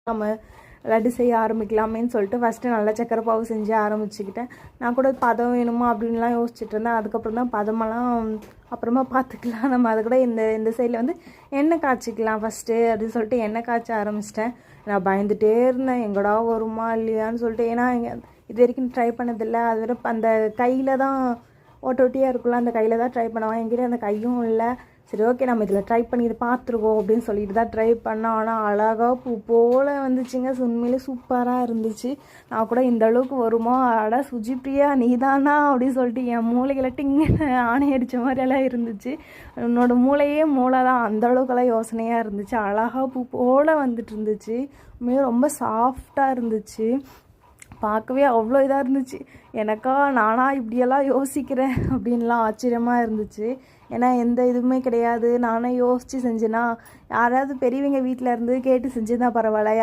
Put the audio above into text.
நம்ம லட்டு செய்ய ஆரம்பிக்கலாமேன்னு சொல்லிட்டு ஃபஸ்ட்டு நல்லா சக்கரை பாவு செஞ்சு ஆரம்பிச்சுக்கிட்டேன். நான் கூட பதம் வேணுமா அப்படின்லாம் யோசிச்சுட்டு இருந்தேன். அதுக்கப்புறம் தான் பதமெல்லாம் அப்புறமா பார்த்துக்கலாம், நம்ம அது கூட இந்த சைடில் வந்து எண்ணெய் காய்ச்சிக்கலாம் ஃபஸ்ட்டு அப்படின்னு சொல்லிட்டு எண்ணெய் காய்ச்ச ஆரம்பிச்சிட்டேன். நான் பயந்துகிட்டே இருந்தேன், எங்கடா வருமா இல்லையான்னு சொல்லிட்டு. ஏன்னா இது வரைக்கும் ட்ரை பண்ணதில்லை. அது வரை அந்த கையில் தான் ஒட்டியாக இருக்குல்ல, அந்த கையில் தான் ட்ரை பண்ணுவேன். என்கிட்ட அந்த கையும் இல்லை. சரி ஓகே, நம்ம இதில் ட்ரை பண்ணி இது பார்த்துருக்கோம் அப்படின்னு சொல்லிட்டு தான் ட்ரை பண்ணோம். ஆனால் அழகாக பூ போல் வந்துச்சுங்க. உண்மையிலே சூப்பராக இருந்துச்சு. நான் கூட இந்த அளவுக்கு வருமா, அடா சுஜிப்ரியா நீதானா அப்படின்னு சொல்லிட்டு என் மூளைகளை டிங்க ஆணை அடித்த மாதிரியெல்லாம் இருந்துச்சு. என்னோடய மூளை தான், அந்த அளவுக்கெல்லாம் யோசனையாக இருந்துச்சு. அழகாக பூ போல் வந்துட்டு இருந்துச்சு. உண்மையிலே ரொம்ப சாஃப்டாக இருந்துச்சு. பார்க்கவே அவ்வளோ இதாக இருந்துச்சு. எனக்கா நானா இப்படியெல்லாம் யோசிக்கிறேன் அப்படின்லாம் ஆச்சரியமாக இருந்துச்சு. ஏன்னா எந்த இதுவுமே கிடையாது, நானே யோசித்து செஞ்சேன்னா. யாராவது பெரியவங்க வீட்டில் இருந்து கேட்டு செஞ்சுருந்தா பரவாயில்ல,